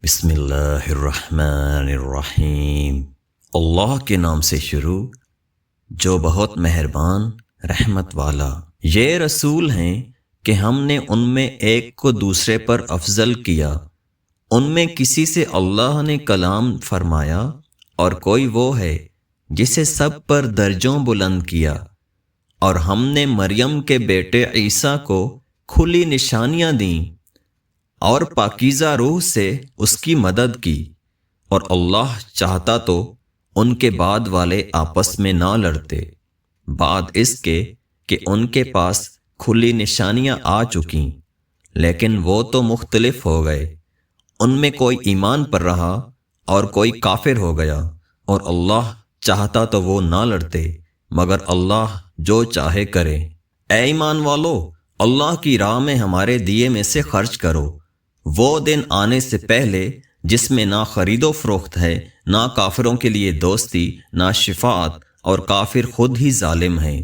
بسم اللہ الرحمن الرحیم۔ اللہ کے نام سے شروع جو بہت مہربان رحمت والا۔ یہ رسول ہیں کہ ہم نے ان میں ایک کو دوسرے پر افضل کیا، ان میں کسی سے اللہ نے کلام فرمایا اور کوئی وہ ہے جسے سب پر درجوں بلند کیا، اور ہم نے مریم کے بیٹے عیسیٰ کو کھلی نشانیاں دیں اور پاکیزہ روح سے اس کی مدد کی، اور اللہ چاہتا تو ان کے بعد والے آپس میں نہ لڑتے، بعد اس کے کہ ان کے پاس کھلی نشانیاں آ چکیں، لیکن وہ تو مختلف ہو گئے، ان میں کوئی ایمان پر رہا اور کوئی کافر ہو گیا، اور اللہ چاہتا تو وہ نہ لڑتے، مگر اللہ جو چاہے کرے۔ اے ایمان والو، اللہ کی راہ میں ہمارے دیے میں سے خرچ کرو، وہ دن آنے سے پہلے جس میں نہ خرید و فروخت ہے، نہ کافروں کے لیے دوستی، نہ شفاعت، اور کافر خود ہی ظالم ہیں۔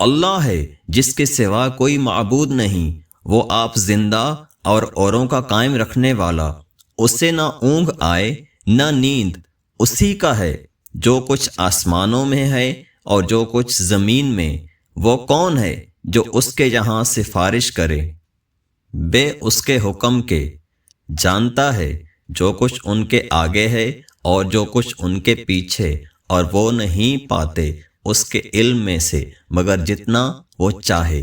اللہ ہے جس کے سوا کوئی معبود نہیں، وہ آپ زندہ اور اوروں کا قائم رکھنے والا، اسے نہ اونگ آئے نہ نیند، اسی کا ہے جو کچھ آسمانوں میں ہے اور جو کچھ زمین میں۔ وہ کون ہے جو اس کے یہاں سفارش کرے بے اس کے حکم کے؟ جانتا ہے جو کچھ ان کے آگے ہے اور جو کچھ ان کے پیچھے، اور وہ نہیں پاتے اس کے علم میں سے مگر جتنا وہ چاہے۔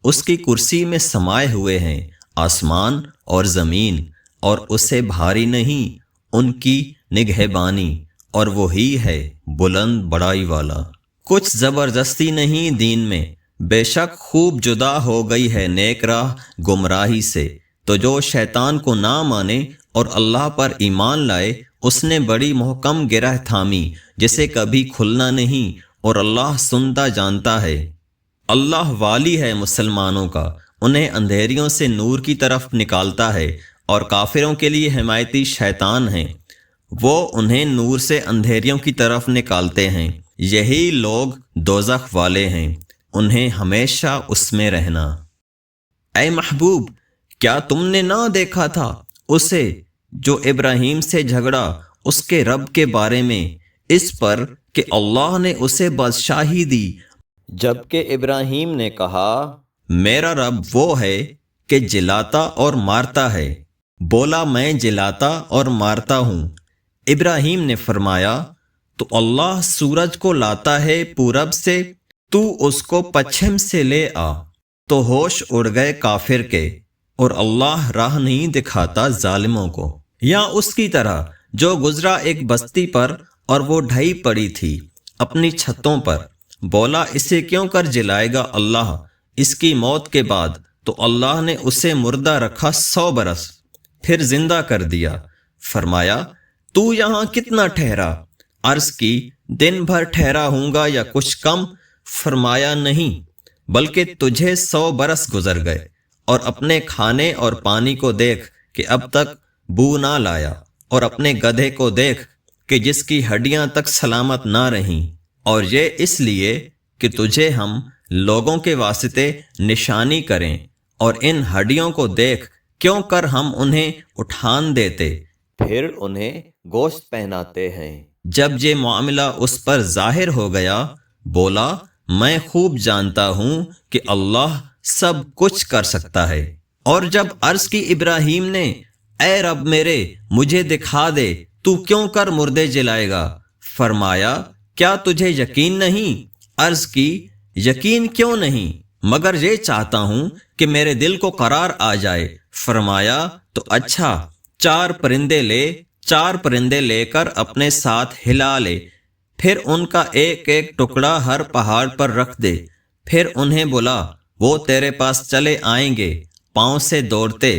اس کی کرسی میں سمائے ہوئے ہیں آسمان اور زمین، اور اسے بھاری نہیں ان کی نگہبانی، اور وہی ہے بلند بڑائی والا۔ کچھ زبردستی نہیں دین میں، بے شک خوب جدا ہو گئی ہے نیک راہ گمراہی سے۔ تو جو شیطان کو نہ مانے اور اللہ پر ایمان لائے، اس نے بڑی محکم گرہ تھامی جسے کبھی کھلنا نہیں، اور اللہ سنتا جانتا ہے۔ اللہ والی ہے مسلمانوں کا، انہیں اندھیریوں سے نور کی طرف نکالتا ہے، اور کافروں کے لیے حمایتی شیطان ہیں، وہ انہیں نور سے اندھیریوں کی طرف نکالتے ہیں۔ یہی لوگ دوزخ والے ہیں، انہیں ہمیشہ اس میں رہنا۔ اے محبوب، کیا تم نے نہ دیکھا تھا اسے جو ابراہیم سے جھگڑا اس کے رب کے بارے میں، اس پر کہ اللہ نے اسے بادشاہی دی، جبکہ ابراہیم نے کہا میرا رب وہ ہے کہ جلاتا اور مارتا ہے، بولا میں جلاتا اور مارتا ہوں۔ ابراہیم نے فرمایا تو اللہ سورج کو لاتا ہے پورب سے، تو اس کو پچھم سے لے آ۔ تو ہوش اڑ گئے کافر کے، اور اللہ راہ نہیں دکھاتا ظالموں کو۔ یا اس کی طرح جو گزرا ایک بستی پر، اور وہ ڈھئی پڑی تھی اپنی چھتوں پر، بولا اسے کیوں کر جلائے گا اللہ اس کی موت کے بعد؟ تو اللہ نے اسے مردہ رکھا 100 برس، پھر زندہ کر دیا۔ فرمایا تو یہاں کتنا ٹھہرا؟ عرض کی دن بھر ٹھہرا ہوں گا یا کچھ کم۔ فرمایا نہیں، بلکہ تجھے 100 برس گزر گئے، اور اپنے کھانے اور پانی کو دیکھ کہ اب تک بو نہ لایا، اور اپنے گدھے کو دیکھ کہ جس کی ہڈیاں تک سلامت نہ رہیں، اور یہ اس لیے کہ تجھے ہم لوگوں کے واسطے نشانی کریں، اور ان ہڈیوں کو دیکھ کیوں کر ہم انہیں اٹھان دیتے، پھر انہیں گوشت پہناتے ہیں۔ جب یہ معاملہ اس پر ظاہر ہو گیا، بولا میں خوب جانتا ہوں کہ اللہ سب کچھ کر سکتا ہے۔ اور جب عرض کی ابراہیم نے اے رب میرے مجھے دکھا دے، تو کیوں کر مردے جلائے گا؟ فرمایا کیا تجھے یقین نہیں؟ عرض کی یقین کیوں نہیں، مگر یہ چاہتا ہوں کہ میرے دل کو قرار آ جائے۔ فرمایا تو اچھا، 4 پرندے لے کر اپنے ساتھ ہلا لے، پھر ان کا ایک ایک ٹکڑا ہر پہاڑ پر رکھ دے، پھر انہیں بلا، وہ تیرے پاس چلے آئیں گے پاؤں سے دوڑتے،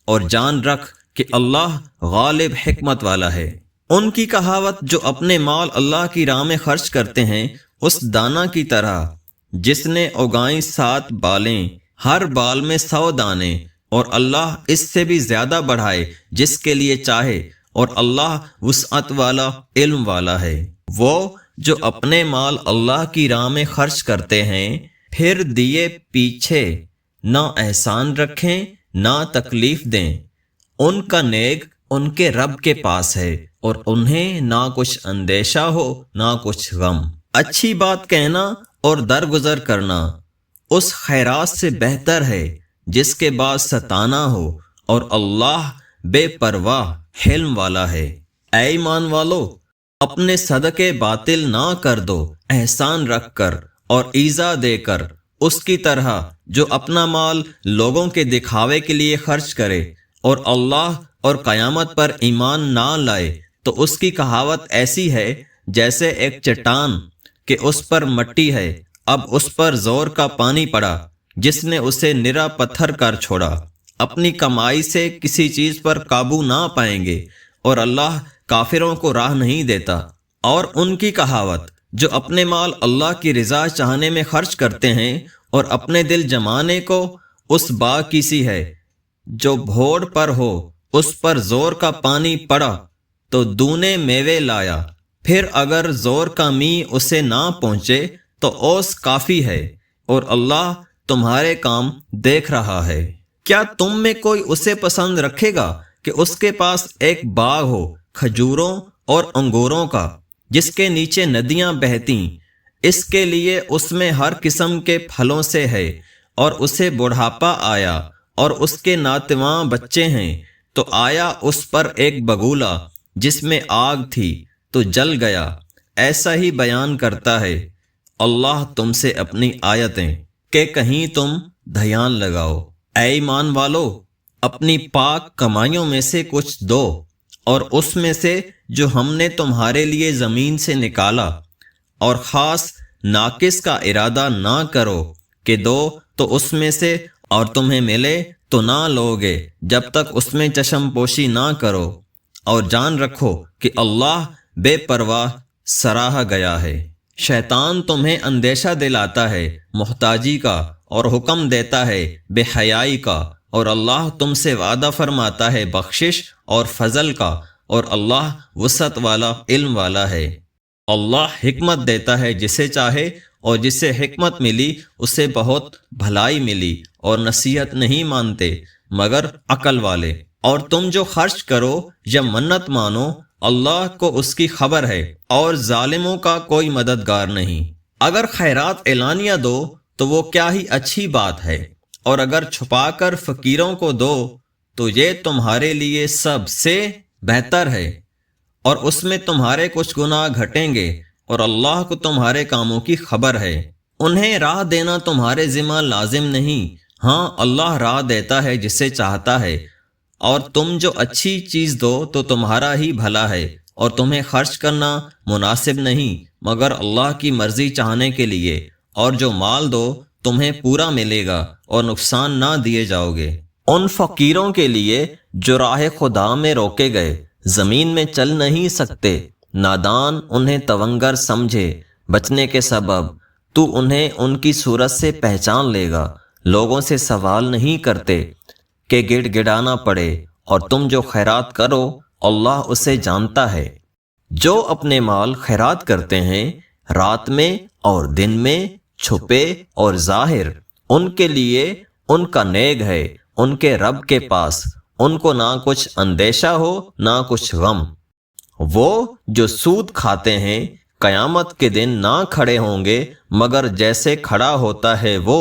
اور جان رکھ کہ اللہ غالب حکمت والا ہے۔ ان کی کہاوت جو اپنے مال اللہ کی راہ میں خرچ کرتے ہیں، اس دانا کی طرح جس نے اگائیں 7 بالیں، ہر بال میں 100 دانے، اور اللہ اس سے بھی زیادہ بڑھائے جس کے لیے چاہے، اور اللہ وسعت والا علم والا ہے۔ وہ جو اپنے مال اللہ کی راہ میں خرچ کرتے ہیں، پھر دیے پیچھے نہ احسان رکھیں نہ تکلیف دیں، ان کا نیک ان کے رب کے پاس ہے اور انہیں نہ کچھ اندیشہ ہو نہ کچھ غم۔ اچھی بات کہنا اور درگزر کرنا اس خیرات سے بہتر ہے جس کے بعد ستانا ہو، اور اللہ بے پرواہ حلم والا ہے۔ اے ایمان والو، اپنے صدقے باطل نہ کر دو احسان رکھ کر اور ایذا دے کر، اس کی طرح جو اپنا مال لوگوں کے دکھاوے کے لیے خرچ کرے اور اللہ اور قیامت پر ایمان نہ لائے، تو اس کی کہاوت ایسی ہے جیسے ایک چٹان کہ اس پر مٹی ہے، اب اس پر زور کا پانی پڑا جس نے اسے نرا پتھر کر چھوڑا۔ اپنی کمائی سے کسی چیز پر قابو نہ پائیں گے اور اللہ کافروں کو راہ نہیں دیتا۔ اور ان کی کہاوت جو اپنے مال اللہ کی رضا چاہنے میں خرچ کرتے ہیں اور اپنے دل جمانے کو اس باغ کی سی ہے جو بھوڑ پر ہو، اس پر زور کا پانی پڑا تو دونے میوے لایا، پھر اگر زور کا می اسے نہ پہنچے تو اوس کافی ہے، اور اللہ تمہارے کام دیکھ رہا ہے۔ کیا تم میں کوئی اسے پسند رکھے گا کہ اس کے پاس ایک باغ ہو کھجوروں اور انگوروں کا جس کے نیچے ندیاں بہتیں، اس کے لیے اس میں ہر قسم کے پھلوں سے ہے، اور اسے بڑھاپا آیا اور اس کے ناتواں بچے ہیں، تو آیا اس پر ایک بگولا جس میں آگ تھی تو جل گیا؟ ایسا ہی بیان کرتا ہے اللہ تم سے اپنی آیتیں کہ کہیں تم دھیان لگاؤ۔ اے ایمان والو، اپنی پاک کمائیوں میں سے کچھ دو، اور اس میں سے جو ہم نے تمہارے لیے زمین سے نکالا، اور خاص ناقص کا ارادہ نہ کرو کہ دو تو اس میں سے اور تمہیں ملے تو نہ لوگے جب تک اس میں چشم پوشی نہ کرو، اور جان رکھو کہ اللہ بے پرواہ سراہا گیا ہے۔ شیطان تمہیں اندیشہ دلاتا ہے محتاجی کا اور حکم دیتا ہے بے حیائی کا، اور اللہ تم سے وعدہ فرماتا ہے بخشش اور فضل کا، اور اللہ وسعت والا علم والا ہے۔ اللہ حکمت دیتا ہے جسے چاہے، اور جسے حکمت ملی اسے بہت بھلائی ملی، اور نصیحت نہیں مانتے مگر عقل والے۔ اور تم جو خرچ کرو یا منت مانو، اللہ کو اس کی خبر ہے، اور ظالموں کا کوئی مددگار نہیں۔ اگر خیرات اعلانیہ دو تو وہ کیا ہی اچھی بات ہے، اور اگر چھپا کر فقیروں کو دو تو یہ تمہارے لیے سب سے بہتر ہے، اور اس میں تمہارے کچھ گناہ گھٹیں گے، اور اللہ کو تمہارے کاموں کی خبر ہے۔ انہیں راہ دینا تمہارے ذمہ لازم نہیں، ہاں اللہ راہ دیتا ہے جسے چاہتا ہے، اور تم جو اچھی چیز دو تو تمہارا ہی بھلا ہے، اور تمہیں خرچ کرنا مناسب نہیں مگر اللہ کی مرضی چاہنے کے لیے، اور جو مال دو تمہیں پورا ملے گا اور نقصان نہ دیے جاؤ گے۔ ان فقیروں کے لیے جو راہ خدا میں روکے گئے، زمین میں چل نہیں سکتے، نادان انہیں تونگر سمجھے بچنے کے سبب، تو انہیں ان کی صورت سے پہچان لے گا۔ لوگوں سے سوال نہیں کرتے کہ گڑ گڑانا پڑے، اور تم جو خیرات کرو اللہ اسے جانتا ہے۔ جو اپنے مال خیرات کرتے ہیں رات میں اور دن میں، چھپے اور ظاہر، ان کے لیے ان کا نیک ہے ان کے رب کے پاس، ان کو نہ کچھ اندیشہ ہو نہ کچھ غم۔ وہ جو سود کھاتے ہیں قیامت کے دن نہ کھڑے ہوں گے مگر جیسے کھڑا ہوتا ہے وہ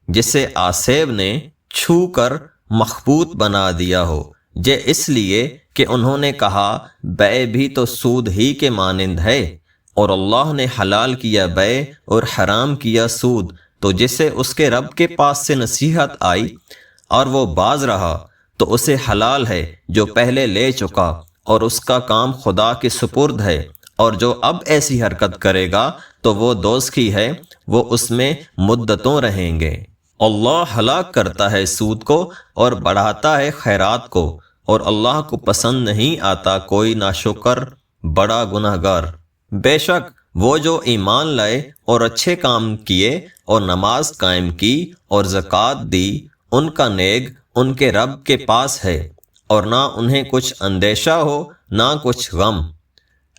جسے آسیب نے چھو کر مخبوط بنا دیا ہو، یہ اس لیے کہ انہوں نے کہا بے بھی تو سود ہی کے مانند ہے، اور اللہ نے حلال کیا بے اور حرام کیا سود، تو جسے اس کے رب کے پاس سے نصیحت آئی اور وہ باز رہا تو اسے حلال ہے جو پہلے لے چکا، اور اس کا کام خدا کے سپرد ہے، اور جو اب ایسی حرکت کرے گا تو وہ دوزخی ہے، وہ اس میں مدتوں رہیں گے۔ اللہ ہلاک کرتا ہے سود کو اور بڑھاتا ہے خیرات کو، اور اللہ کو پسند نہیں آتا کوئی ناشکر بڑا گنہگار۔ بے شک وہ جو ایمان لائے اور اچھے کام کیے اور نماز قائم کی اور زکوٰۃ دی، ان کا نیک ان کے رب کے پاس ہے، اور نہ انہیں کچھ اندیشہ ہو نہ کچھ غم۔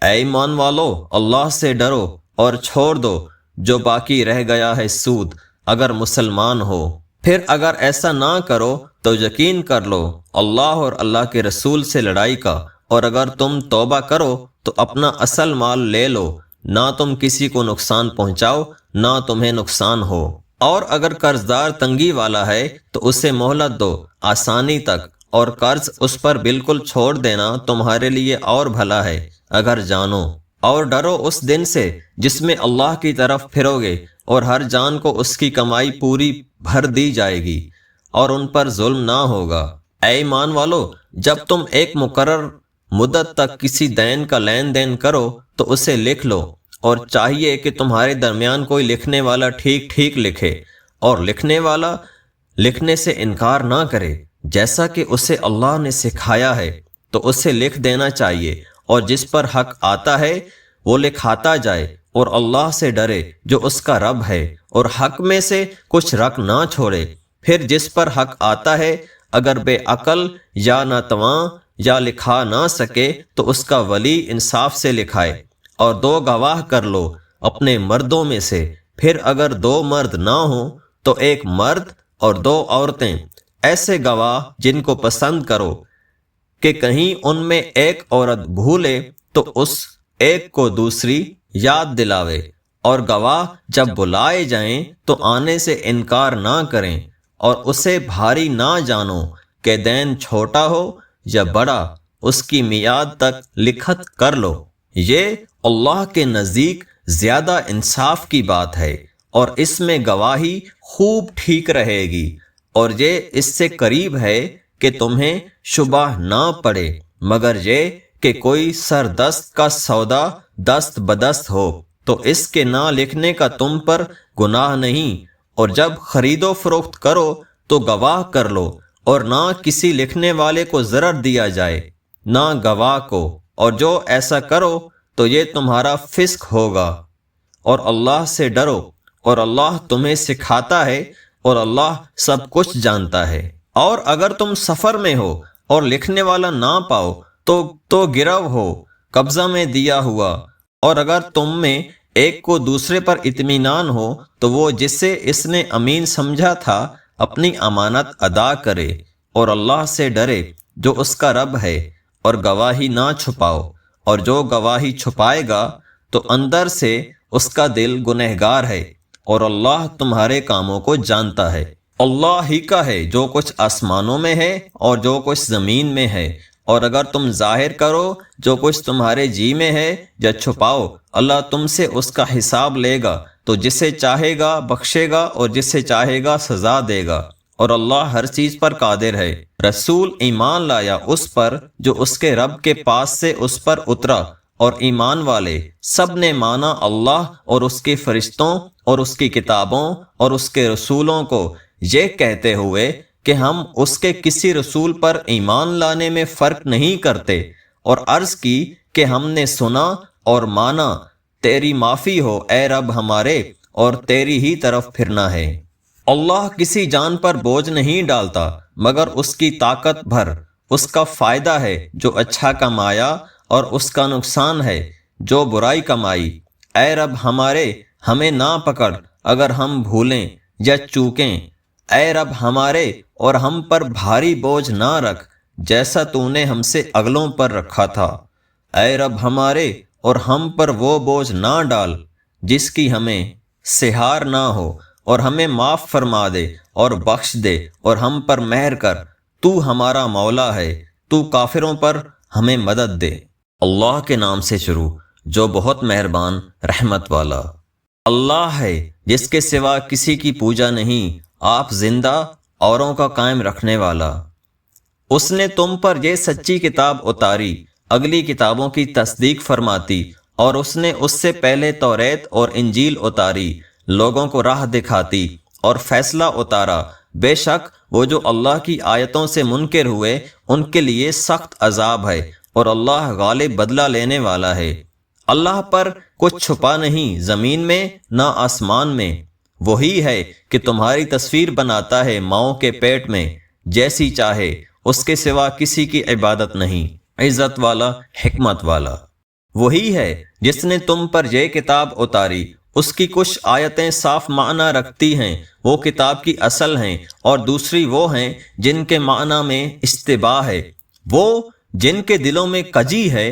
اے ایمان والو، اللہ سے ڈرو اور چھوڑ دو جو باقی رہ گیا ہے سود، اگر مسلمان ہو۔ پھر اگر ایسا نہ کرو تو یقین کر لو اللہ اور اللہ کے رسول سے لڑائی کا، اور اگر تم توبہ کرو تو اپنا اصل مال لے لو، نہ تم کسی کو نقصان پہنچاؤ نہ تمہیں نقصان ہو۔ اور اگر قرضدار تنگی والا ہے تو اسے مہلت دو آسانی تک، اور قرض اس پر بالکل چھوڑ دینا تمہارے لیے اور بھلا ہے اگر جانو۔ اور ڈرو اس دن سے جس میں اللہ کی طرف پھرو گے اور ہر جان کو اس کی کمائی پوری بھر دی جائے گی، اور ان پر ظلم نہ ہوگا۔ اے ایمان والو، جب تم ایک مقرر مدت تک کسی دین کا لین دین کرو تو اسے لکھ لو، اور چاہیے کہ تمہارے درمیان کوئی لکھنے والا ٹھیک ٹھیک لکھے، اور لکھنے والا لکھنے سے انکار نہ کرے جیسا کہ اسے اللہ نے سکھایا ہے، تو اسے لکھ دینا چاہیے، اور جس پر حق آتا ہے وہ لکھاتا جائے، اور اللہ سے ڈرے جو اس کا رب ہے، اور حق میں سے کچھ رکھ نہ چھوڑے۔ پھر جس پر حق آتا ہے اگر بے عقل یا ناتواں یا لکھا نہ سکے تو اس کا ولی انصاف سے لکھائے، اور 2 گواہ کر لو اپنے مردوں میں سے۔ پھر اگر 2 مرد نہ ہوں تو 1 مرد اور 2 عورتیں، ایسے گواہ جن کو پسند کرو، کہ کہیں ان میں ایک عورت بھولے تو اس ایک کو دوسری یاد دلاوے، اور گواہ جب بلائے جائیں تو آنے سے انکار نہ کریں، اور اسے بھاری نہ جانو کہ دین چھوٹا ہو یا بڑا، اس کی میعاد تک لکھت کر لو۔ یہ اللہ کے نزدیک زیادہ انصاف کی بات ہے، اور اس میں گواہی خوب ٹھیک رہے گی، اور یہ اس سے قریب ہے کہ تمہیں شبہ نہ پڑے، مگر یہ کہ کوئی سردست کا سودا دست بدست ہو تو اس کے نہ لکھنے کا تم پر گناہ نہیں، اور جب خرید و فروخت کرو تو گواہ کر لو، اور نہ کسی لکھنے والے کو ضرر دیا جائے نہ گواہ کو، اور جو ایسا کرو تو یہ تمہارا فسق ہوگا۔ اور اللہ سے ڈرو، اور اللہ تمہیں سکھاتا ہے، اور اللہ سب کچھ جانتا ہے۔ اور اگر تم سفر میں ہو اور لکھنے والا نہ پاؤ تو گرو ہو قبضہ میں دیا ہوا، اور اگر تم میں ایک کو دوسرے پر اطمینان ہو تو وہ جسے اس نے امین سمجھا تھا اپنی امانت ادا کرے، اور اللہ سے ڈرے جو اس کا رب ہے، اور گواہی نہ چھپاؤ، اور جو گواہی چھپائے گا تو اندر سے اس کا دل گنہگار ہے، اور اللہ تمہارے کاموں کو جانتا ہے۔ اللہ ہی کا ہے جو کچھ آسمانوں میں ہے اور جو کچھ زمین میں ہے، اور اگر تم ظاہر کرو جو کچھ تمہارے جی میں ہے یا چھپاؤ، اللہ تم سے اس کا حساب لے گا، تو جسے چاہے گا بخشے گا اور جسے چاہے گا سزا دے گا، اور اللہ ہر چیز پر قادر ہے۔ رسول ایمان لایا اس پر جو اس کے رب کے پاس سے اس پر اترا، اور ایمان والے سب نے مانا اللہ اور اس کے فرشتوں اور اس کی کتابوں اور اس کے رسولوں کو، یہ کہتے ہوئے کہ ہم اس کے کسی رسول پر ایمان لانے میں فرق نہیں کرتے، اور عرض کی کہ ہم نے سنا اور مانا، تیری معافی ہو اے رب ہمارے، اور تیری ہی طرف پھرنا ہے۔ اللہ کسی جان پر بوجھ نہیں ڈالتا مگر اس کی طاقت بھر، اس کا فائدہ ہے جو اچھا کمایا، اور اس کا نقصان ہے جو برائی کمائی۔ اے رب ہمارے، ہمیں نہ پکڑ اگر ہم بھولیں یا چوکیں، اے رب ہمارے، اور ہم پر بھاری بوجھ نہ رکھ جیسا تو نے ہم سے اگلوں پر رکھا تھا۔ اے رب ہمارے، اور ہم پر وہ بوجھ نہ ڈال جس کی ہمیں سہار نہ ہو، اور ہمیں معاف فرما دے اور بخش دے، اور ہم پر مہر کر، تو ہمارا مولا ہے، تو کافروں پر ہمیں مدد دے۔ اللہ کے نام سے شروع جو بہت مہربان رحمت والا۔ اللہ ہے جس کے سوا کسی کی پوجا نہیں، آپ زندہ اوروں کا قائم رکھنے والا۔ اس نے تم پر یہ سچی کتاب اتاری، اگلی کتابوں کی تصدیق فرماتی، اور اس نے اس سے پہلے توریت اور انجیل اتاری، لوگوں کو راہ دکھاتی اور فیصلہ اتارا۔ بے شک وہ جو اللہ کی آیتوں سے منکر ہوئے ان کے لیے سخت عذاب ہے، اور اللہ غالب بدلہ لینے والا ہے۔ اللہ پر کچھ چھپا نہیں، زمین میں نہ آسمان میں۔ وہی ہے کہ تمہاری تصویر بناتا ہے ماؤں کے پیٹ میں، جیسی چاہے، اس کے سوا کسی کی عبادت نہیں، عزت والا، حکمت والا۔ وہی ہے جس نے تم پر یہ کتاب اتاری، اس کی کچھ آیتیں صاف معنی رکھتی ہیں، وہ کتاب کی اصل ہیں، اور دوسری وہ ہیں جن کے معنی میں اشتباہ ہے۔ وہ جن کے دلوں میں کجی ہے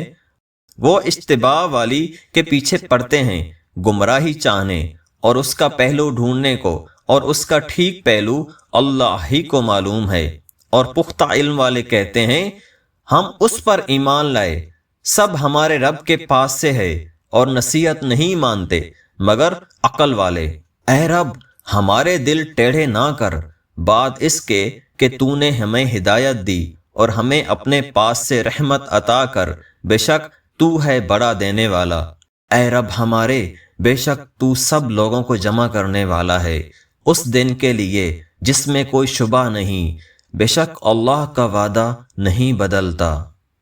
وہ اشتباہ والی کے پیچھے پڑتے ہیں، گمراہی چاہنے اور اس کا پہلو ڈھونڈنے کو، اور اس کا ٹھیک پہلو اللہ ہی کو معلوم ہے۔ اور پختہ علم والے کہتے ہیں ہم اس پر ایمان لائے، سب ہمارے رب کے پاس سے ہے، اور نصیحت نہیں مانتے مگر عقل والے۔ اے رب ہمارے دل ٹیڑھے نہ کر، بعد اس کے کہ تو نے ہمیں ہدایت دی، اور ہمیں اپنے پاس سے رحمت عطا کر، بے شک تو ہے بڑا دینے والا۔ اے رب ہمارے، بے شک تو سب لوگوں کو جمع کرنے والا ہے اس دن کے لیے جس میں کوئی شبہ نہیں، بے شک اللہ کا وعدہ نہیں بدلتا۔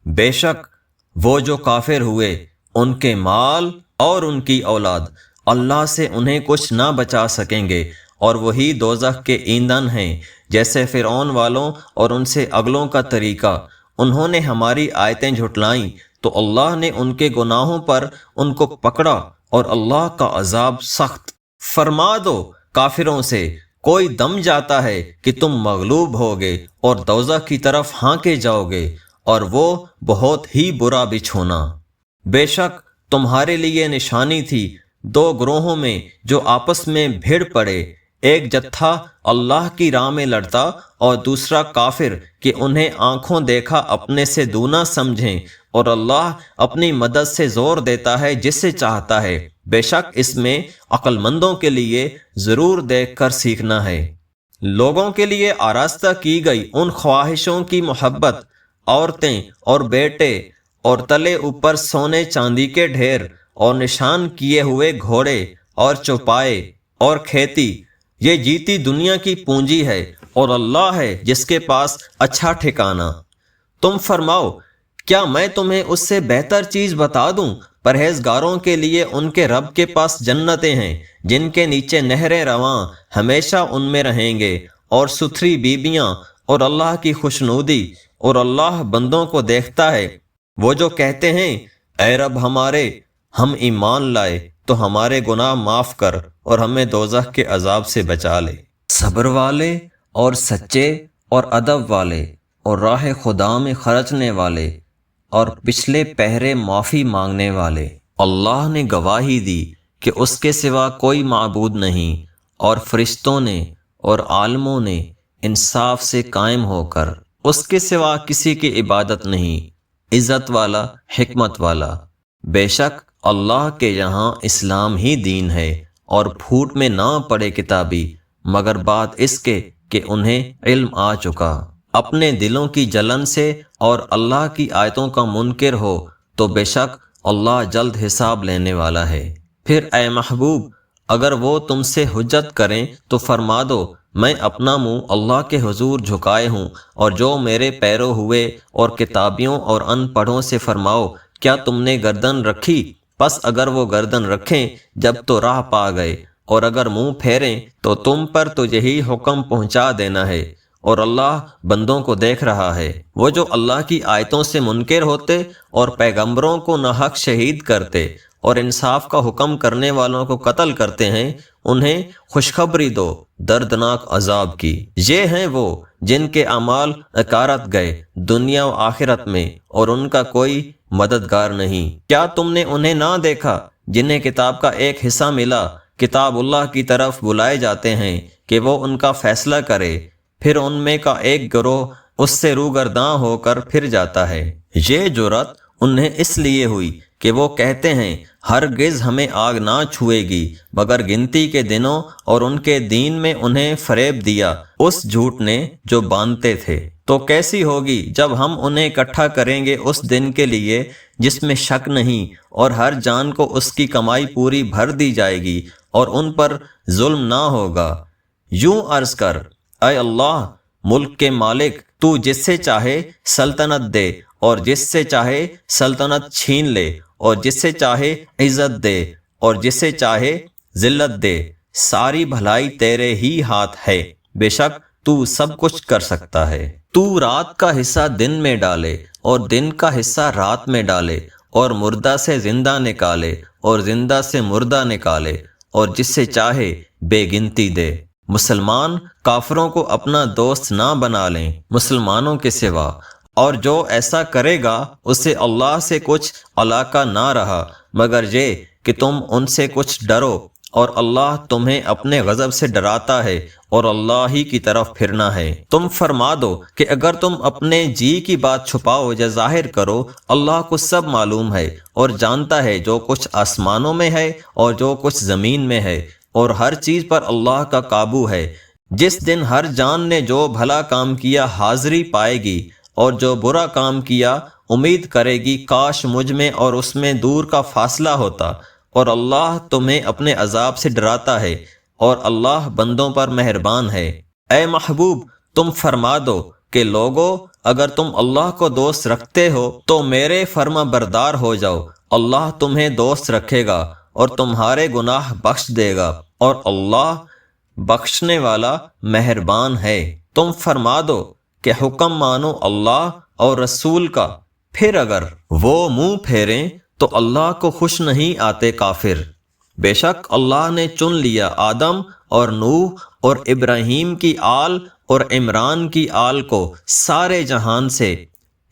بے شک وہ جو کافر ہوئے ان کے مال اور ان کی اولاد اللہ سے انہیں کچھ نہ بچا سکیں گے، اور وہی دوزخ کے ایندھن ہیں، جیسے فرعون والوں اور ان سے اگلوں کا طریقہ۔ انہوں نے ہماری آیتیں جھٹلائیں تو اللہ نے ان کے گناہوں پر ان کو پکڑا، اور اللہ کا عذاب سخت۔ فرما دو کافروں سے کوئی دم جاتا ہے کہ تم مغلوب ہوگے اور دوزخ کی طرف ہانکے جاؤ گے، اور وہ بہت ہی برا بچھونا۔ بے شک تمہارے لیے نشانی تھی دو گروہوں میں جو آپس میں بھیڑ پڑے، ایک جتھا اللہ کی راہ میں لڑتا اور دوسرا کافر، کہ انہیں آنکھوں دیکھا اپنے سے دونا سمجھیں، اور اللہ اپنی مدد سے زور دیتا ہے جسے چاہتا ہے۔ بے شک اس میں عقل مندوں کے لیے ضرور دیکھ کر سیکھنا ہے۔ لوگوں کے لیے آراستہ کی گئی ان خواہشوں کی محبت، عورتیں اور بیٹے، اور تلے اوپر سونے چاندی کے ڈھیر، اور نشان کیے ہوئے گھوڑے اور چوپائے اور کھیتی، یہ جیتی دنیا کی پونجی ہے، اور اللہ ہے جس کے پاس اچھا ٹھکانہ۔ تم فرماؤ کیا میں تمہیں اس سے بہتر چیز بتا دوں؟ پرہیزگاروں کے لیے ان کے رب کے پاس جنتیں ہیں جن کے نیچے نہریں رواں، ہمیشہ ان میں رہیں گے، اور ستھری بیبیاں، اور اللہ کی خوشنودی، اور اللہ بندوں کو دیکھتا ہے۔ وہ جو کہتے ہیں اے رب ہمارے، ہم ایمان لائے تو ہمارے گناہ معاف کر اور ہمیں دوزخ کے عذاب سے بچا لے۔ صبر والے اور سچے اور ادب والے اور راہ خدا میں خرچنے والے اور پچھلے پہرے معافی مانگنے والے، اللہ نے گواہی دی کہ اس کے سوا کوئی معبود نہیں، اور فرشتوں نے اور عالموں نے انصاف سے قائم ہو کر اس کے سوا کسی کی عبادت نہیں، عزت والا، حکمت والا۔ بے شک اللہ کے یہاں اسلام ہی دین ہے، اور پھوٹ میں نہ پڑے کتابی مگر بات اس کے کہ انہیں علم آ چکا۔ اپنے دلوں کی جلن سے اور اللہ کی آیتوں کا منکر ہو تو بے شک اللہ جلد حساب لینے والا ہے۔ پھر اے محبوب اگر وہ تم سے حجت کریں تو فرما دو میں اپنا منہ اللہ کے حضور جھکائے ہوں، اور جو میرے پیرو ہوئے اور کتابیوں اور ان پڑھوں سے فرماؤ کیا تم نے گردن رکھی؟ پس اگر وہ گردن رکھیں جب تو راہ پا گئے، اور اگر منہ پھیریں تو تم پر تو یہی حکم پہنچا دینا ہے، اور اللہ بندوں کو دیکھ رہا ہے۔ وہ جو اللہ کی آیتوں سے منکر ہوتے اور پیغمبروں کو ناحق شہید کرتے اور انصاف کا حکم کرنے والوں کو قتل کرتے ہیں، انہیں خوشخبری دو دردناک عذاب کی۔ یہ ہیں وہ جن کے اعمال اکارت گئے دنیا و آخرت میں، اور ان کا کوئی مددگار نہیں۔ کیا تم نے انہیں نہ دیکھا جنہیں کتاب کا ایک حصہ ملا، کتاب اللہ کی طرف بلائے جاتے ہیں کہ وہ ان کا فیصلہ کرے، پھر ان میں کا ایک گروہ اس سے روگرداں ہو کر پھر جاتا ہے۔ یہ جرأت انہیں اس لیے ہوئی کہ وہ کہتے ہیں ہرگز ہمیں آگ نہ چھوئے گی مگر گنتی کے دنوں، اور ان کے دین میں انہیں فریب دیا اس جھوٹ نے جو باندھتے تھے۔ تو کیسی ہوگی جب ہم انہیں اکٹھا کریں گے اس دن کے لیے جس میں شک نہیں، اور ہر جان کو اس کی کمائی پوری بھر دی جائے گی، اور ان پر ظلم نہ ہوگا۔ یوں عرض کر اے اللہ ملک کے مالک، تو جس سے چاہے سلطنت دے اور جس سے چاہے سلطنت چھین لے، اور جس سے چاہے عزت دے اور جس سے چاہے ذلت دے، ساری بھلائی تیرے ہی ہاتھ ہے، بے شک تو سب کچھ کر سکتا ہے۔ تو رات کا حصہ دن میں ڈالے اور دن کا حصہ رات میں ڈالے، اور مردہ سے زندہ نکالے اور زندہ سے مردہ نکالے، اور جس سے چاہے بے گنتی دے۔ مسلمان کافروں کو اپنا دوست نہ بنا لیں مسلمانوں کے سوا، اور جو ایسا کرے گا اسے اللہ سے کچھ علاقہ نہ رہا مگر یہ کہ تم ان سے کچھ ڈرو، اور اللہ تمہیں اپنے غضب سے ڈراتا ہے اور اللہ ہی کی طرف پھرنا ہے۔ تم فرما دو کہ اگر تم اپنے جی کی بات چھپاؤ یا ظاہر کرو، اللہ کو سب معلوم ہے اور جانتا ہے جو کچھ آسمانوں میں ہے اور جو کچھ زمین میں ہے، اور ہر چیز پر اللہ کا قابو ہے۔ جس دن ہر جان نے جو بھلا کام کیا حاضری پائے گی، اور جو برا کام کیا امید کرے گی کاش مجھ میں اور اس میں دور کا فاصلہ ہوتا، اور اللہ تمہیں اپنے عذاب سے ڈراتا ہے اور اللہ بندوں پر مہربان ہے۔ اے محبوب، تم فرما دو کہ لوگو، اگر تم اللہ کو دوست رکھتے ہو تو میرے فرما بردار ہو جاؤ، اللہ تمہیں دوست رکھے گا اور تمہارے گناہ بخش دے گا، اور اللہ بخشنے والا مہربان ہے۔ تم فرما دو کہ حکم مانو اللہ اور رسول کا، پھر اگر وہ منہ پھیریں تو اللہ کو خوش نہیں آتے کافر۔ بے شک اللہ نے چن لیا آدم اور نوح اور ابراہیم کی آل اور عمران کی آل کو سارے جہان سے،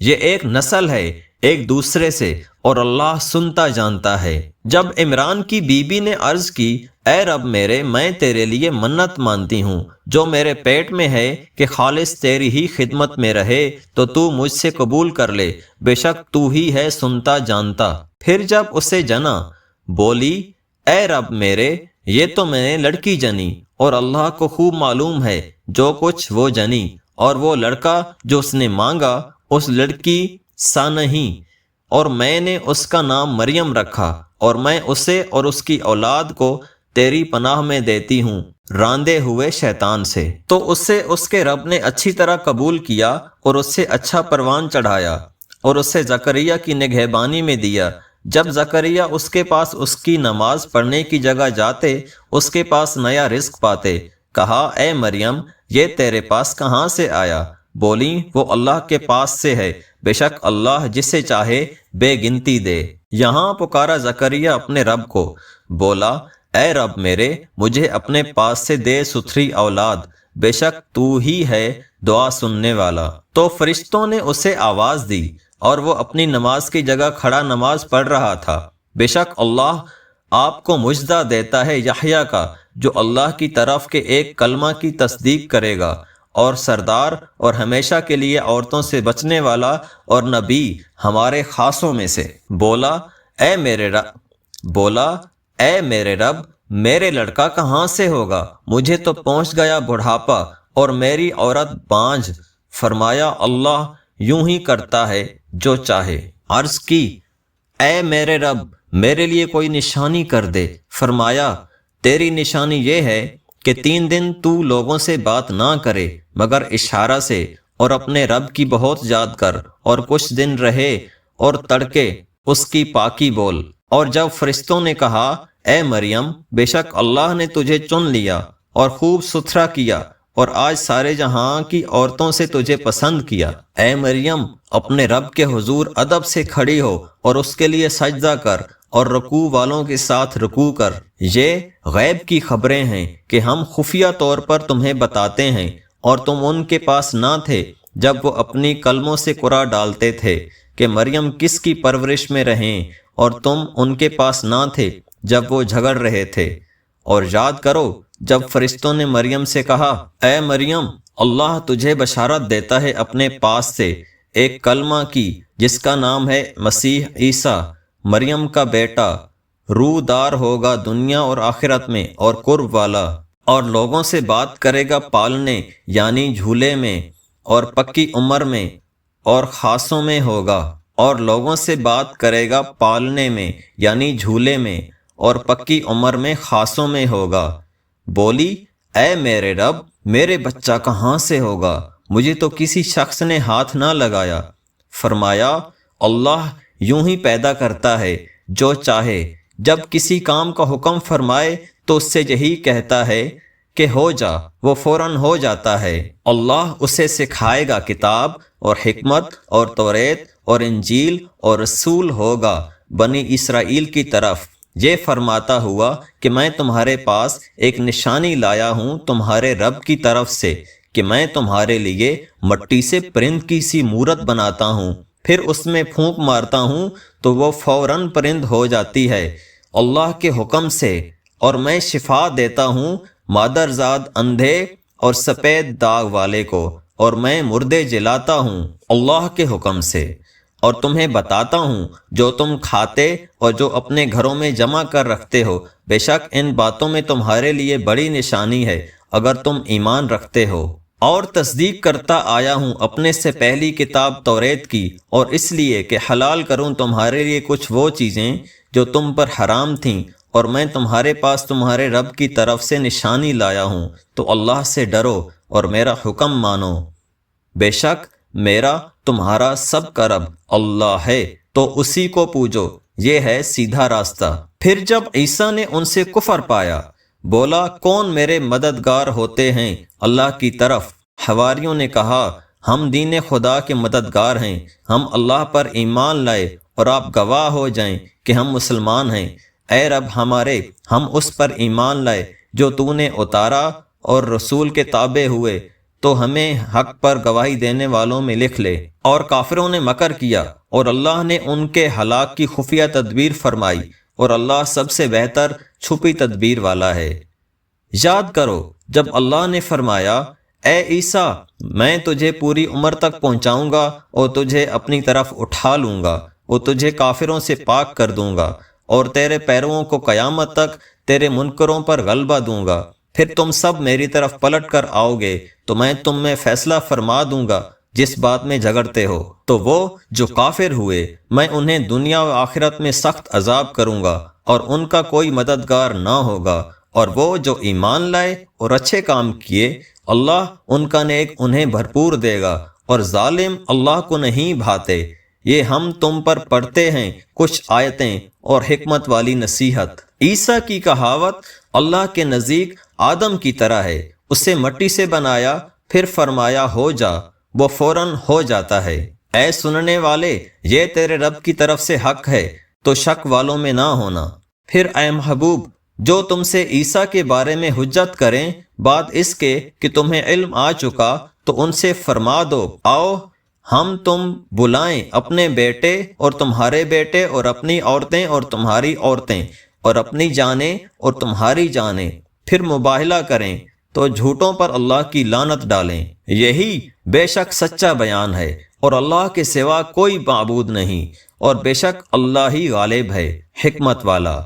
یہ ایک نسل ہے ایک دوسرے سے، اور اللہ سنتا جانتا ہے۔ جب عمران کی بی بی نے عرض کی، اے رب میرے، میں تیرے لیے منت مانتی ہوں جو میرے پیٹ میں ہے کہ خالص تیری ہی خدمت میں رہے، تو تو مجھ سے قبول کر لے، بے شک تو ہی ہے سنتا جانتا۔ پھر جب اسے جنا بولی، اے رب میرے، یہ تو میں نے لڑکی جنی، اور اللہ کو خوب معلوم ہے جو کچھ وہ جنی، اور وہ لڑکا جو اس نے مانگا اس لڑکی سا نہیں، اور میں نے اس کا نام مریم رکھا، اور میں اسے اور اس کی اولاد کو تیری پناہ میں دیتی ہوں راندے ہوئے شیطان سے۔ تو اسے اس کے رب نے اچھی طرح قبول کیا اور اس سے اچھا پروان چڑھایا، اور اسے زکریا کی نگہبانی میں دیا۔ جب زکریا اس کے پاس اس کی نماز پڑھنے کی جگہ جاتے، اس کے پاس نیا رزق پاتے، کہا، اے مریم، یہ تیرے پاس کہاں سے آیا؟ بولی، وہ اللہ کے پاس سے ہے، بے شک اللہ جسے چاہے بے گنتی دے۔ یہاں پکارا زکریا اپنے رب کو، بولا، اے رب میرے، مجھے اپنے پاس سے دے ستھری اولاد، بے شک تو ہی ہے دعا سننے والا۔ تو فرشتوں نے اسے آواز دی، اور وہ اپنی نماز کی جگہ کھڑا نماز پڑھ رہا تھا۔ بے شک اللہ آپ کو مجدہ دیتا ہے یحییٰ کا، جو اللہ کی طرف کے ایک کلمہ کی تصدیق کرے گا، اور سردار اور ہمیشہ کے لیے عورتوں سے بچنے والا اور نبی ہمارے خاصوں میں سے۔ بولا، اے میرے رب، میرے لڑکا کہاں سے ہوگا؟ مجھے تو پہنچ گیا بڑھاپا اور میری عورت بانجھ۔ فرمایا، اللہ یوں ہی کرتا ہے جو چاہے۔ عرض کی، اے میرے رب، میرے لیے کوئی نشانی کر دے۔ فرمایا، تیری نشانی یہ ہے کہ 3 دن تو لوگوں سے بات نہ کرے مگر اشارہ سے، اور اپنے رب کی بہت یاد کر، اور کچھ دن رہے اور تڑکے اس کی پاکی بول۔ اور جب فرشتوں نے کہا، اے مریم، بے شک اللہ نے تجھے چن لیا اور خوب ستھرا کیا، اور آج سارے جہاں کی عورتوں سے تجھے پسند کیا، اے مریم، اپنے رب کے حضور ادب سے کھڑی ہو اور اس کے لیے سجدہ کر، اور رکوع والوں کے ساتھ رکوع کر۔ یہ غیب کی خبریں ہیں کہ ہم خفیہ طور پر تمہیں بتاتے ہیں، اور تم ان کے پاس نہ تھے جب وہ اپنی کلموں سے قرعہ ڈالتے تھے کہ مریم کس کی پرورش میں رہیں، اور تم ان کے پاس نہ تھے جب وہ جھگڑ رہے تھے۔ اور یاد کرو جب فرشتوں نے مریم سے کہا، اے مریم، اللہ تجھے بشارت دیتا ہے اپنے پاس سے ایک کلمہ کی جس کا نام ہے مسیح عیسیٰ، مریم کا بیٹا، روح دار ہوگا دنیا اور آخرت میں، اور قرب والا، اور لوگوں سے بات کرے گا پالنے یعنی جھولے میں، اور پکی عمر میں اور خاصوں میں ہوگا، اور لوگوں سے بات کرے گا پالنے میں یعنی جھولے میں، اور پکی عمر میں خاصوں میں ہوگا۔ بولی، اے میرے رب، میرے بچہ کہاں سے ہوگا؟ مجھے تو کسی شخص نے ہاتھ نہ لگایا۔ فرمایا، اللہ یوں ہی پیدا کرتا ہے جو چاہے، جب کسی کام کا حکم فرمائے تو اس سے یہی کہتا ہے کہ ہو جا، وہ فوراً ہو جاتا ہے۔ اللہ اسے سکھائے گا کتاب اور حکمت اور توریت اور انجیل اور رسول ہوگا بنی اسرائیل کی طرف، یہ فرماتا ہوا کہ میں تمہارے پاس ایک نشانی لایا ہوں تمہارے رب کی طرف سے کہ میں تمہارے لیے مٹی سے پرند کی سی مورت بناتا ہوں، پھر اس میں پھونک مارتا ہوں تو وہ فوراً پرند ہو جاتی ہے اللہ کے حکم سے، اور میں شفا دیتا ہوں مادرزاد اندھے اور سفید داغ والے کو، اور میں مردے جلاتا ہوں اللہ کے حکم سے، اور تمہیں بتاتا ہوں جو تم کھاتے اور جو اپنے گھروں میں جمع کر رکھتے ہو، بے شک ان باتوں میں تمہارے لیے بڑی نشانی ہے اگر تم ایمان رکھتے ہو۔ اور تصدیق کرتا آیا ہوں اپنے سے پہلی کتاب توریت کی، اور اس لیے کہ حلال کروں تمہارے لیے کچھ وہ چیزیں جو تم پر حرام تھیں، اور میں تمہارے پاس تمہارے رب کی طرف سے نشانی لایا ہوں، تو اللہ سے ڈرو اور میرا حکم مانو، بے شک میرا تمہارا سب کا رب اللہ ہے، تو اسی کو پوجو، یہ ہے سیدھا راستہ۔ پھر جب عیسیٰ نے ان سے کفر پایا، بولا کون میرے مددگار ہوتے ہیں اللہ کی طرف؟ حواریوں نے کہا ہم دین خدا کے مددگار ہیں، ہم اللہ پر ایمان لائے اور آپ گواہ ہو جائیں کہ ہم مسلمان ہیں۔ اے رب ہمارے، ہم اس پر ایمان لائے جو تو نے اتارا اور رسول کے تابع ہوئے، تو ہمیں حق پر گواہی دینے والوں میں لکھ لے۔ اور کافروں نے مکر کیا اور اللہ نے ان کے ہلاک کی خفیہ تدبیر فرمائی، اور اللہ سب سے بہتر چھپی تدبیر والا ہے۔ یاد کرو جب اللہ نے فرمایا اے عیسیٰ میں تجھے پوری عمر تک پہنچاؤں گا اور تجھے اپنی طرف اٹھا لوں گا، اور تجھے کافروں سے پاک کر دوں گا، اور تیرے پیرووں کو قیامت تک تیرے منکروں پر غلبہ دوں گا، پھر تم سب میری طرف پلٹ کر آؤ گے تو میں تم میں فیصلہ فرما دوں گا جس بات میں جھگڑتے ہو۔ تو وہ جو کافر ہوئے میں انہیں دنیا و آخرت میں سخت عذاب کروں گا، اور ان کا کوئی مددگار نہ ہوگا، اور وہ جو ایمان لائے اور اچھے کام کیے اللہ ان کا نیک انہیں بھرپور دے گا، اور ظالم اللہ کو نہیں بھاتے۔ یہ ہم تم پر پڑھتے ہیں کچھ آیتیں اور حکمت والی نصیحت۔ عیسیٰ کی کہاوت اللہ کے نزدیک آدم کی طرح ہے، اسے مٹی سے بنایا پھر فرمایا ہو جا، وہ فوراً ہو جاتا ہے۔ اے سننے والے، یہ تیرے رب کی طرف سے حق ہے، تو شک والوں میں نہ ہونا۔ پھر اے محبوب، جو تم سے عیسیٰ کے بارے میں حجت کریں بعد اس کے کہ تمہیں علم آ چکا، تو ان سے فرما دو آؤ ہم تم بلائیں اپنے بیٹے اور تمہارے بیٹے، اور اپنی عورتیں اور تمہاری عورتیں، اور اپنی جانیں اور تمہاری جانیں، پھر مباہلہ کریں تو جھوٹوں پر اللہ کی لعنت ڈالیں۔ یہی بے شک سچا بیان ہے، اور اللہ کے سوا کوئی معبود نہیں، اور بے شک اللہ ہی غالب ہے، حکمت والا۔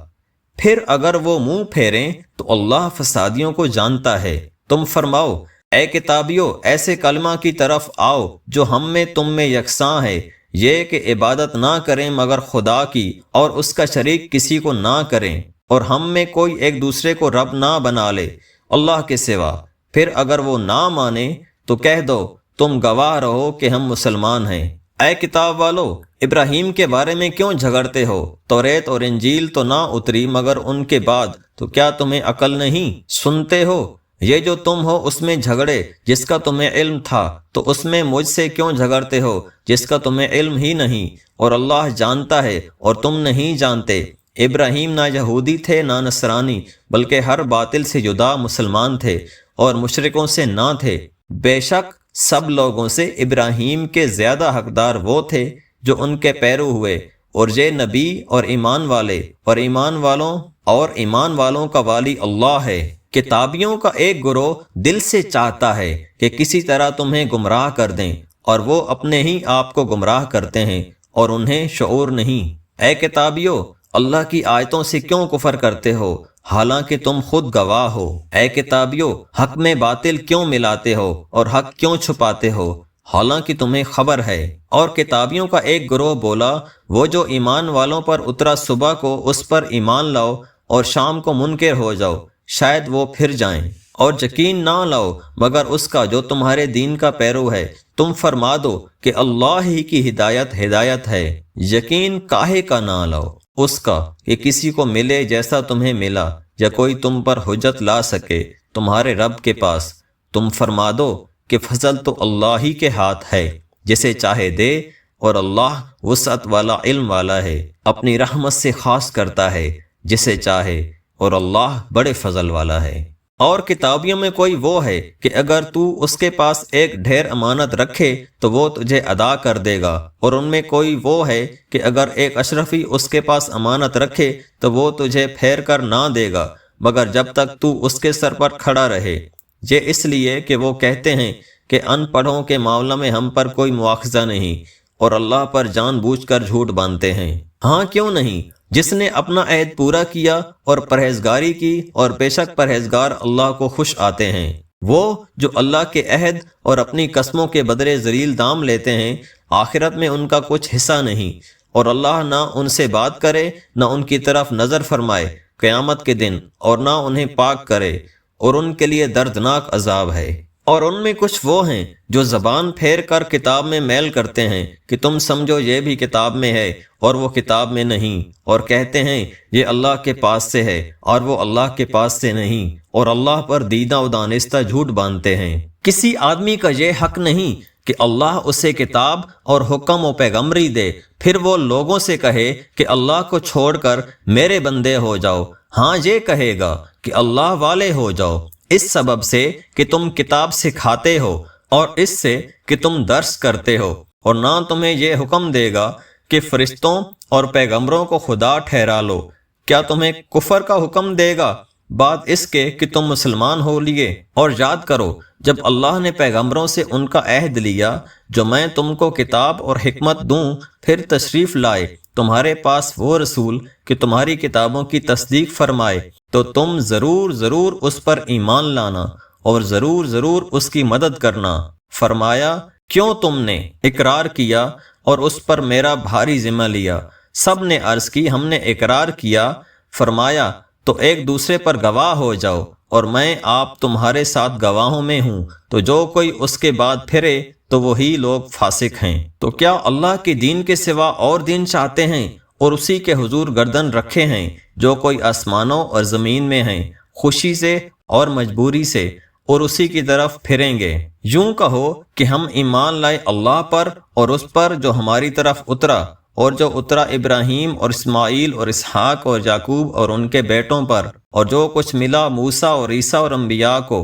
پھر اگر وہ منہ پھیریں تو اللہ فسادیوں کو جانتا ہے۔ تم فرماؤ اے کتابیو، ایسے کلمہ کی طرف آؤ جو ہم میں تم میں یکساں ہے، یہ کہ عبادت نہ کریں مگر خدا کی، اور اس کا شریک کسی کو نہ کریں، اور ہم میں کوئی ایک دوسرے کو رب نہ بنا لے اللہ کے سوا۔ پھر اگر وہ نہ مانے تو کہہ دو تم گواہ رہو کہ ہم مسلمان ہیں۔ اے کتاب والو، ابراہیم کے بارے میں کیوں جھگڑتے ہو؟ توریت اور انجیل تو نہ اتری مگر ان کے بعد، تو کیا تمہیں عقل نہیں؟ سنتے ہو یہ جو تم ہو اس میں جھگڑے جس کا تمہیں علم تھا، تو اس میں مجھ سے کیوں جھگڑتے ہو جس کا تمہیں علم ہی نہیں؟ اور اللہ جانتا ہے اور تم نہیں جانتے۔ ابراہیم نہ یہودی تھے نہ نصرانی، بلکہ ہر باطل سے جدا مسلمان تھے، اور مشرکوں سے نہ تھے۔ بے شک سب لوگوں سے ابراہیم کے زیادہ حقدار وہ تھے جو ان کے پیرو ہوئے، اور یہ نبی اور ایمان والے، اور ایمان والوں کا والی اللہ ہے۔ کتابیوں کا ایک گروہ دل سے چاہتا ہے کہ کسی طرح تمہیں گمراہ کر دیں، اور وہ اپنے ہی آپ کو گمراہ کرتے ہیں اور انہیں شعور نہیں۔ اے کتابیو، اللہ کی آیتوں سے کیوں کفر کرتے ہو حالانکہ تم خود گواہ ہو؟ اے کتابیو، حق میں باطل کیوں ملاتے ہو اور حق کیوں چھپاتے ہو حالانکہ تمہیں خبر ہے؟ اور کتابیوں کا ایک گروہ بولا وہ جو ایمان والوں پر اترا صبح کو اس پر ایمان لاؤ اور شام کو منکر ہو جاؤ، شاید وہ پھر جائیں، اور یقین نہ لاؤ مگر اس کا جو تمہارے دین کا پیرو ہے۔ تم فرما دو کہ اللہ ہی کی ہدایت ہے، یقین کاہے کا نہ لاؤ اس کا کہ کسی کو ملے جیسا تمہیں ملا، یا کوئی تم پر حجت لا سکے تمہارے رب کے پاس۔ تم فرما دو کہ فضل تو اللہ ہی کے ہاتھ ہے، جسے چاہے دے، اور اللہ وسعت والا علم والا ہے، اپنی رحمت سے خاص کرتا ہے جسے چاہے، اور اللہ بڑے فضل والا ہے۔ اور کتابیوں میں کوئی وہ ہے کہ اگر تو اس کے پاس ایک ڈھیر امانت رکھے تو وہ تجھے ادا کر دے گا، اور ان میں کوئی وہ ہے کہ اگر ایک اشرفی اس کے پاس امانت رکھے تو وہ تجھے پھیر کر نہ دے گا مگر جب تک تو اس کے سر پر کھڑا رہے۔ یہ اس لیے کہ وہ کہتے ہیں کہ ان پڑھوں کے معاملہ میں ہم پر کوئی مواخذہ نہیں، اور اللہ پر جان بوجھ کر جھوٹ باندھتے ہیں۔ ہاں کیوں نہیں، جس نے اپنا عہد پورا کیا اور پرہیزگاری کی، اور بے شک پرہیزگار اللہ کو خوش آتے ہیں۔ وہ جو اللہ کے عہد اور اپنی قسموں کے بدلے ذلیل دام لیتے ہیں، آخرت میں ان کا کچھ حصہ نہیں، اور اللہ نہ ان سے بات کرے نہ ان کی طرف نظر فرمائے قیامت کے دن، اور نہ انہیں پاک کرے، اور ان کے لیے دردناک عذاب ہے۔ اور ان میں کچھ وہ ہیں جو زبان پھیر کر کتاب میں میل کرتے ہیں کہ تم سمجھو یہ بھی کتاب میں ہے اور وہ کتاب میں نہیں، اور کہتے ہیں یہ اللہ کے پاس سے ہے اور وہ اللہ کے پاس سے نہیں، اور اللہ پر دیدہ و دانستہ جھوٹ باندھتے ہیں۔ کسی آدمی کا یہ حق نہیں کہ اللہ اسے کتاب اور حکم و پیغمبری دے، پھر وہ لوگوں سے کہے کہ اللہ کو چھوڑ کر میرے بندے ہو جاؤ۔ ہاں یہ کہے گا کہ اللہ والے ہو جاؤ، اس سبب سے کہ تم کتاب سکھاتے ہو اور اس سے کہ تم درس کرتے ہو، اور نہ تمہیں یہ حکم دے گا کہ فرشتوں اور پیغمبروں کو خدا ٹھہرا لو۔ کیا تمہیں کفر کا حکم دے گا بعد اس کے کہ تم مسلمان ہو لیے؟ اور یاد کرو جب اللہ نے پیغمبروں سے ان کا عہد لیا جو میں تم کو کتاب اور حکمت دوں، پھر تشریف لائے تمہارے پاس وہ رسول کہ تمہاری کتابوں کی تصدیق فرمائے، تو تم ضرور ضرور اس پر ایمان لانا اور ضرور ضرور اس کی مدد کرنا۔ فرمایا کیوں تم نے اقرار کیا اور اس پر میرا بھاری ذمہ لیا؟ سب نے عرض کی ہم نے اقرار کیا۔ فرمایا تو ایک دوسرے پر گواہ ہو جاؤ، اور میں آپ تمہارے ساتھ گواہوں میں ہوں، تو جو کوئی اس کے بعد پھرے تو وہی لوگ فاسق ہیں۔ تو کیا اللہ کے دین کے سوا اور دین چاہتے ہیں اور اسی کے حضور گردن رکھے ہیں جو کوئی آسمانوں اور زمین میں ہیں، خوشی سے اور مجبوری سے، اور اسی کی طرف پھریں گے؟ یوں کہو کہ ہم ایمان لائے اللہ پر اور اس پر جو ہماری طرف اترا، اور جو اترا ابراہیم اور اسماعیل اور اسحاق اور یعقوب اور ان کے بیٹوں پر، اور جو کچھ ملا موسیٰ اور عیسیٰ اور انبیاء کو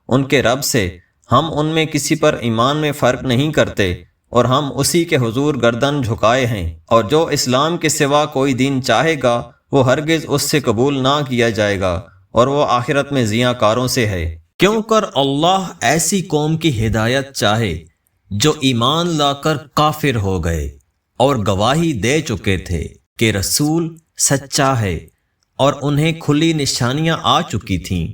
ان کے رب سے، ہم ان میں کسی پر ایمان میں فرق نہیں کرتے، اور ہم اسی کے حضور گردن جھکائے ہیں۔ اور جو اسلام کے سوا کوئی دین چاہے گا وہ ہرگز اس سے قبول نہ کیا جائے گا، اور وہ آخرت میں زیاں کاروں سے ہے۔ کیوں کر اللہ ایسی قوم کی ہدایت چاہے جو ایمان لا کر کافر ہو گئے اور گواہی دے چکے تھے کہ رسول سچا ہے، اور انہیں کھلی نشانیاں آ چکی تھیں،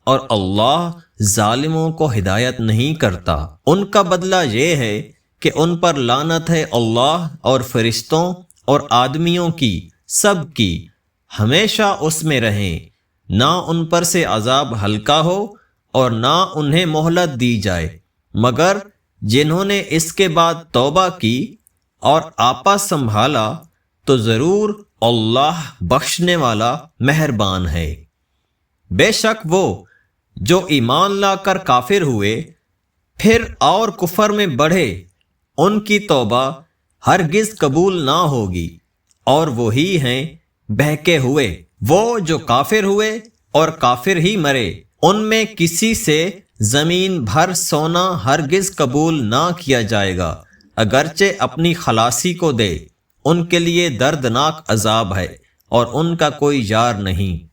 اور اللہ ظالموں کو ہدایت نہیں کرتا۔ ان کا بدلہ یہ ہے کہ ان پر لعنت ہے اللہ اور فرشتوں اور آدمیوں کی، سب کی، ہمیشہ اس میں رہیں، نہ ان پر سے عذاب ہلکا ہو اور نہ انہیں مہلت دی جائے، مگر جنہوں نے اس کے بعد توبہ کی اور آپا سنبھالا تو ضرور اللہ بخشنے والا مہربان ہے۔ بے شک وہ جو ایمان لا کر کافر ہوئے پھر اور کفر میں بڑھے، ان کی توبہ ہرگز قبول نہ ہوگی، اور وہی ہیں بہکے ہوئے۔ وہ جو کافر ہوئے اور کافر ہی مرے، ان میں کسی سے زمین بھر سونا ہرگز قبول نہ کیا جائے گا، اگرچہ اپنی خلاصی کو دے۔ ان کے لیے دردناک عذاب ہے اور ان کا کوئی یار نہیں۔